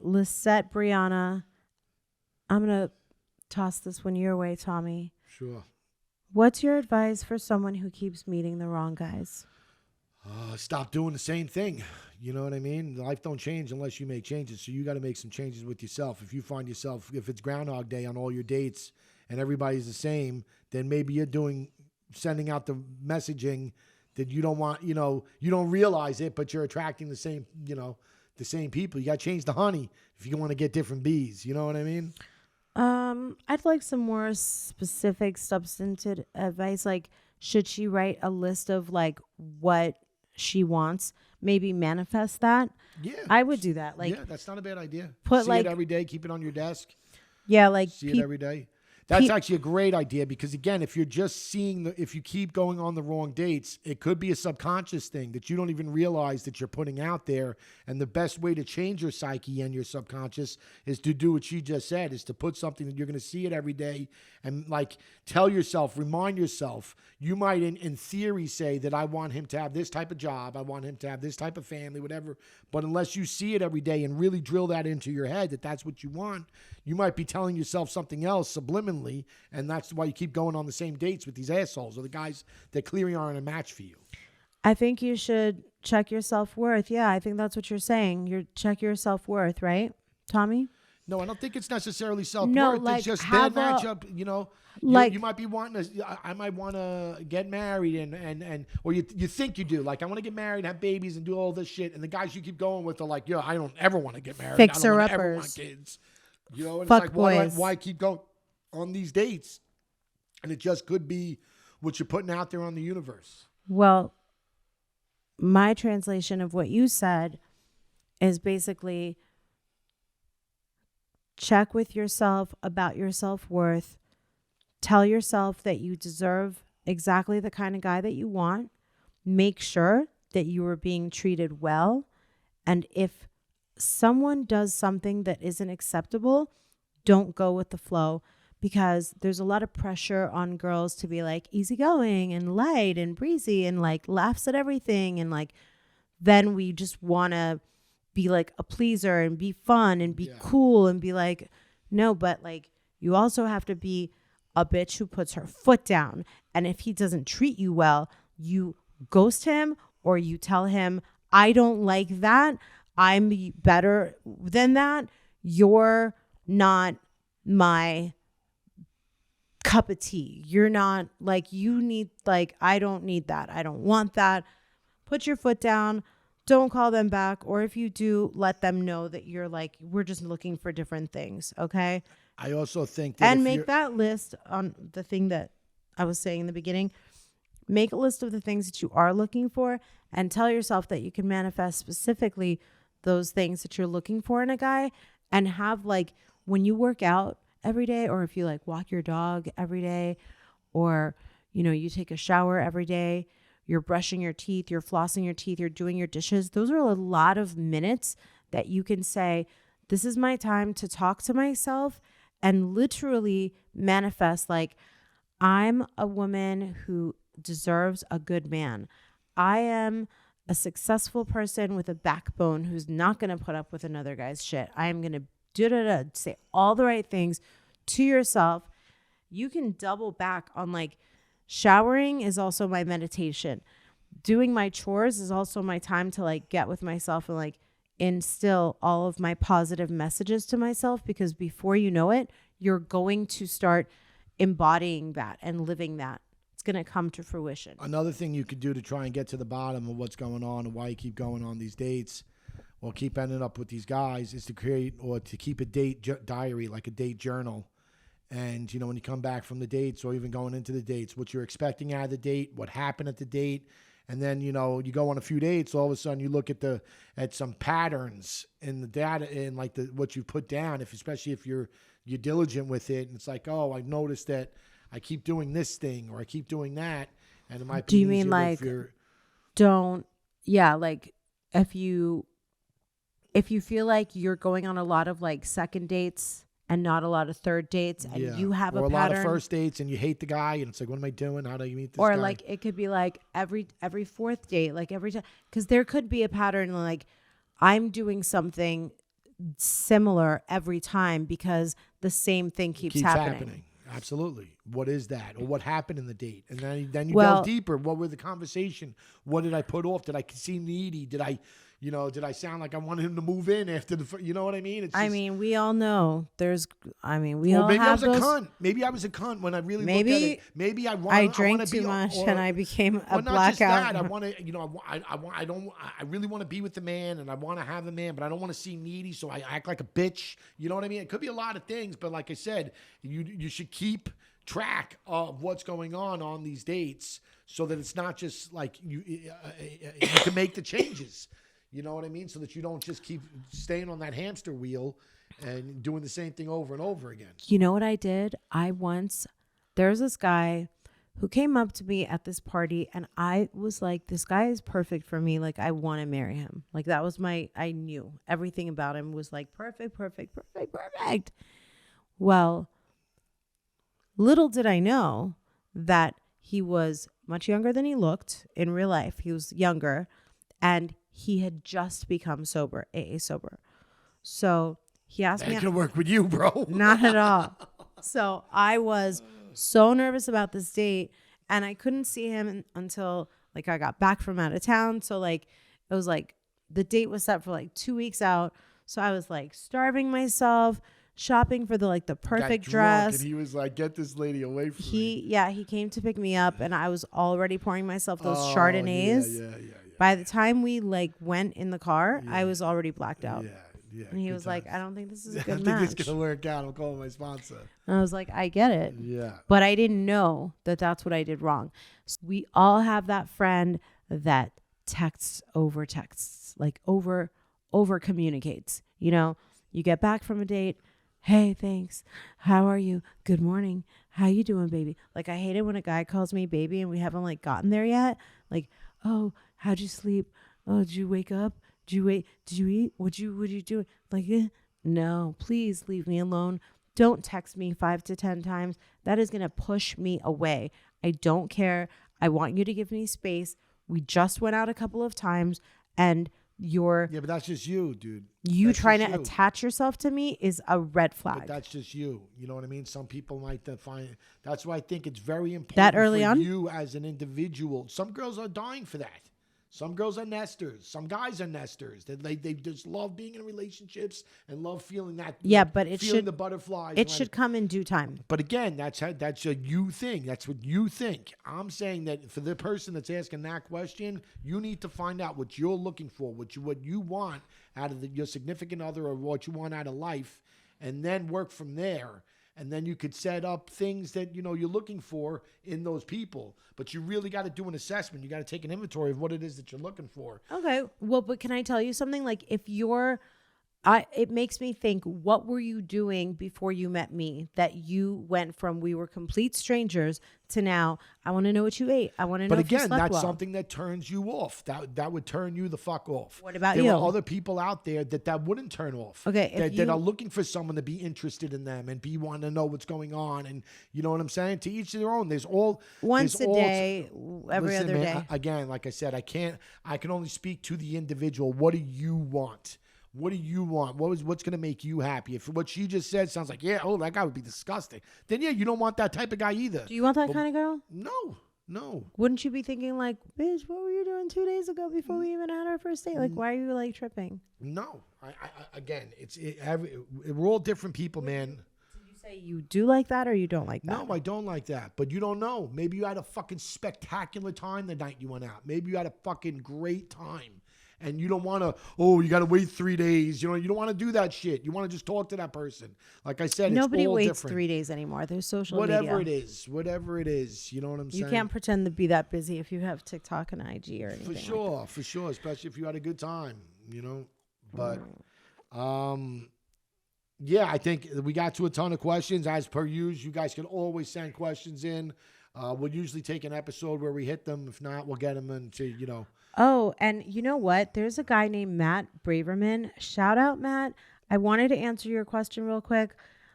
Lisette Brianna, I'm going to toss this one your way, Tommy. Sure. What's your advice for someone who keeps meeting the wrong guys? Stop doing the same thing. You know what I mean? Life don't change unless you make changes. So you got to make some changes with yourself. If you find yourself, if it's Groundhog Day on all your dates and everybody's the same, then maybe you're sending out the messaging that you don't want, you don't realize it, but you're attracting the same, the same people. You got to change the honey if you want to get different bees. You know what I mean? I'd like some more specific substantive advice. Like, should she write a list of like what she wants? Maybe manifest that. Yeah, I would do that. Like, yeah, that's not a bad idea. Put See like it every day. Keep it on your desk. Yeah, like see it every day. That's actually a great idea because, again, if you're just if you keep going on the wrong dates, it could be a subconscious thing that you don't even realize that you're putting out there. And the best way to change your psyche and your subconscious is to do what she just said, is to put something that you're going to see it every day and like tell yourself, remind yourself. You might in theory say that I want him to have this type of job. I want him to have this type of family, whatever. But unless you see it every day and really drill that into your head that that's what you want, you might be telling yourself something else subliminally, and that's why you keep going on the same dates with these assholes or the guys that clearly aren't a match for you. I think you should check your self-worth. Yeah, I think that's what you're saying. Check your self-worth, right, Tommy? No, I don't think it's necessarily self-worth. No, like, it's just their matchup, you might be wanting to, I might want to get married and or you think you do. Like, I want to get married, have babies, and do all this shit. And the guys you keep going with are like, I don't ever want to get married. I don't ever want kids. And Fuck it's like, boys. why keep going on these dates? And it just could be what you're putting out there on the universe. Well, my translation of what you said is basically check with yourself about your self-worth. Tell yourself that you deserve exactly the kind of guy that you want. Make sure that you are being treated well. And if someone does something that isn't acceptable, don't go with the flow, because there's a lot of pressure on girls to be like easygoing and light and breezy and like laughs at everything. And like, then we just want to be like a pleaser and be fun and be cool and be like, no, but like you also have to be a bitch who puts her foot down. And if he doesn't treat you well, you ghost him or you tell him, I don't like that. I'm better than that. You're not my cup of tea. You're not like, you need, like, I don't need that. I don't want that. Put your foot down. Don't call them back. Or if you do, let them know that you're like, we're just looking for different things. Okay. I also think that and make that list on the thing that I was saying in the beginning. Make a list of the things that you are looking for and tell yourself that you can manifest specifically those things that you're looking for in a guy, and have like, when you work out every day, or if you like walk your dog every day, or, you take a shower every day, you're brushing your teeth, you're flossing your teeth, you're doing your dishes. Those are a lot of minutes that you can say, this is my time to talk to myself and literally manifest like, I'm a woman who deserves a good man. I am a successful person with a backbone who's not going to put up with another guy's shit. I am going to say all the right things to yourself. You can double back on like, showering is also my meditation. Doing my chores is also my time to like get with myself and like instill all of my positive messages to myself, because before you know it, you're going to start embodying that and living that. It's going to come to fruition. Another thing you could do to try and get to the bottom of what's going on and why you keep going on these dates or keep ending up with these guys is to create or to keep a date diary, like a date journal. And, when you come back from the dates or even going into the dates, what you're expecting out of the date, what happened at the date. And then, you go on a few dates, all of a sudden you look at some patterns in the data in like what you put down, especially if you're diligent with it. And it's like, oh, I noticed that I keep doing this thing or I keep doing that. And it might be Do you mean like, like if you feel like you're going on a lot of like second dates and not a lot of third dates, and you have or a pattern, lot of first dates, and you hate the guy, and it's like, what am I doing? How do you meet this guy? Or like it could be like every fourth date, like every time, because there could be a pattern like I'm doing something similar every time because the same thing keeps happening. Absolutely. What is that? Or what happened in the date? And then you Well, delve deeper. What were the conversation? What did I put off? Did I seem needy? Did I sound like I wanted him to move in after you know what I mean? I mean, we all know we all maybe have I was those. a cunt. Maybe I was a cunt when I really looked at it. Maybe I drank too much and I became a blackout. Not just that. I want to, I really want to be with the man and I want to have the man, but I don't want to seem needy, so I act like a bitch. You know what I mean? It could be a lot of things, but like I said, you should keep track of what's going on these dates so that it's not just like you can make the changes. You know what I mean? So that you don't just keep staying on that hamster wheel and doing the same thing over and over again. You know what I did? There's this guy who came up to me at this party and I was like, this guy is perfect for me. Like, I want to marry him. Like, that was I knew everything about him was like perfect. Well, little did I know that he was much younger than he looked in real life. He was younger and he had just become sober, AA sober. So he asked me. That can work with you, bro. Not at all. So I was so nervous about this date and I couldn't see him until like I got back from out of town. So like it was like the date was set for like 2 weeks out. So I was like starving myself, shopping for the perfect dress. And he was like, get this lady away from me. Yeah, he came to pick me up and I was already pouring myself those Chardonnays. Yeah. By the time we went in the car, I was already blacked out. Yeah. And he was like, I don't think this is a I good think match. it's going to work out. I'm calling my sponsor. And I was like, I get it. Yeah. But I didn't know that that's what I did wrong. So we all have that friend that texts, like over communicates. You know, you get back from a date. Hey, thanks. How are you? Good morning. How you doing, baby? Like, I hate it when a guy calls me baby and we haven't gotten there yet. Like, oh, how'd you sleep? Oh, did you wake up? Did you wait? Did you eat? What you doing? Like, no, please leave me alone. Don't text me 5 to 10 times. That is going to push me away. I don't care. I want you to give me space. We just went out a couple of times and yeah, but that's just you, dude. You trying to attach yourself to me is a red flag. But that's just you. You know what I mean? Some people might define it. That's why I think it's very important that early for on? You as an individual. Some girls are dying for that. Some girls are nesters. Some guys are nesters. They just love being in relationships and love feeling that. Yeah, but feeling the butterflies. It should come in due time. But again, that's a you thing. That's what you think. I'm saying that for the person that's asking that question, you need to find out what you're looking for, what you want out of your significant other, or what you want out of life, and then work from there. And then you could set up things that, you're looking for in those people. But you really got to do an assessment. You got to take an inventory of what it is that you're looking for. Okay. Well, but can I tell you something? Like, if it makes me think, what were you doing before you met me that you went from we were complete strangers to now I want to know what you ate. I want to know if you slept well. But again, that's something that turns you off. That would turn you the fuck off. What about you? There are other people out there that wouldn't turn off. Okay. That are looking for someone to be interested in them and be wanting to know what's going on. And you know what I'm saying? To each their own. Once a day, every other day. Again, like I said, I can only speak to the individual. What do you want? What do you want? What's going to make you happy? If what she just said sounds like, that guy would be disgusting, then you don't want that type of guy either. Do you want that kind of girl? No. Wouldn't you be thinking like, bitch, what were you doing 2 days ago before we even had our first date? Like, why are you tripping? No. We're all different people, man. Did you say you do like that or you don't like that? No, I don't like that. But you don't know. Maybe you had a fucking spectacular time the night you went out. Maybe you had a fucking great time. And you don't want to, you got to wait 3 days. You don't want to do that shit. You want to just talk to that person. Like I said, nobody it's all waits different. 3 days anymore. There's social media. Whatever it is. You know what I'm saying? You can't pretend to be that busy if you have TikTok and IG or anything. For sure. Especially if you had a good time, But, I think we got to a ton of questions. As per usual, you guys can always send questions in. We'll usually take an episode where we hit them. If not, we'll get them into, Oh, and you know what? There's a guy named Matt Braverman. Shout out, Matt. I wanted to answer your question real quick.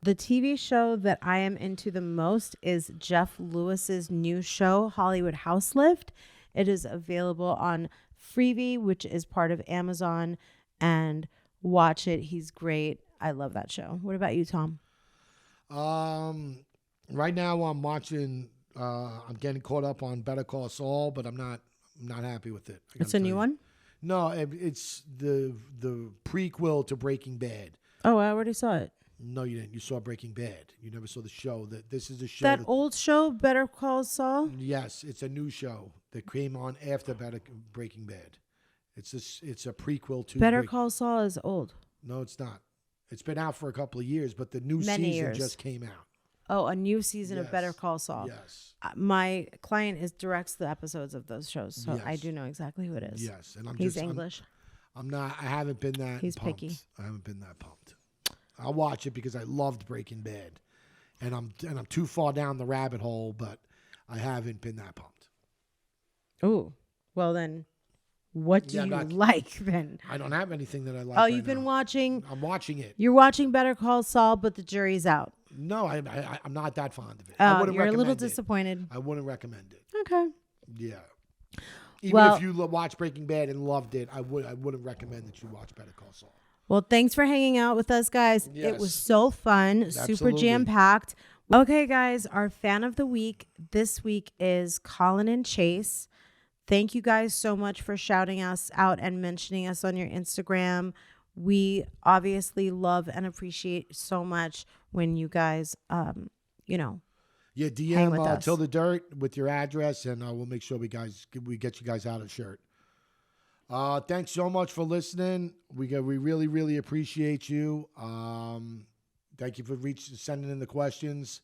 The TV show that I am into the most is Jeff Lewis's new show, Hollywood House Lift. It is available on Freevee, which is part of Amazon, and Watch it. He's great. I love that show. What about you, Tom? Right now I'm watching. I'm getting caught up on Better Call Saul, but I'm not happy with it. It's a new one? No, it's the prequel to Breaking Bad. Oh, I already saw it. No, you didn't. You saw Breaking Bad. You never saw the show. This is a show. That old show, Better Call Saul? Yes, it's a new show that came on after Breaking Bad. It's a prequel to Better Call Saul is old. No, it's not. It's been out for a couple of years, but the new Many season years. just came out. Oh, a new season of Yes. Better Call Saul. Yes. My client directs the episodes of those shows, so I Yes. do know exactly who it is. Yes, and He's English. I'm not. I haven't been that. He's pumped. picky. I haven't been that pumped. I'll watch it because I loved Breaking Bad, and I'm too far down the rabbit hole, but I haven't been that pumped. Ooh, well then, what do you like then? I don't have anything that I like. Oh, you've been watching. I'm watching it. You're watching Better Call Saul, but the jury's out. No, I'm not that fond of it. Oh, I wouldn't you're a little recommend it. disappointed. I wouldn't recommend it. Okay. Yeah. Even Well- if you watch Breaking Bad and loved it, I wouldn't recommend that you watch Better Call Saul. Well, thanks for hanging out with us, guys. Yes. It was so fun, super Absolutely. jam-packed. Okay, guys, our fan of the week this week is Colin and Chase. Thank you guys so much for shouting us out and mentioning us on your Instagram. We obviously love and appreciate so much when you guys, Yeah, hang DM with us. Till the Dirt with your address, and we'll make sure we get you guys out a shirt. Thanks so much for listening. We really, really appreciate you. Thank you for sending in the questions.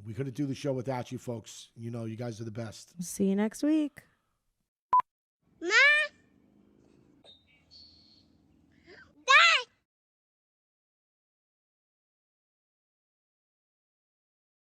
We couldn't do the show without you folks. You guys are the best. See you next week. Mom!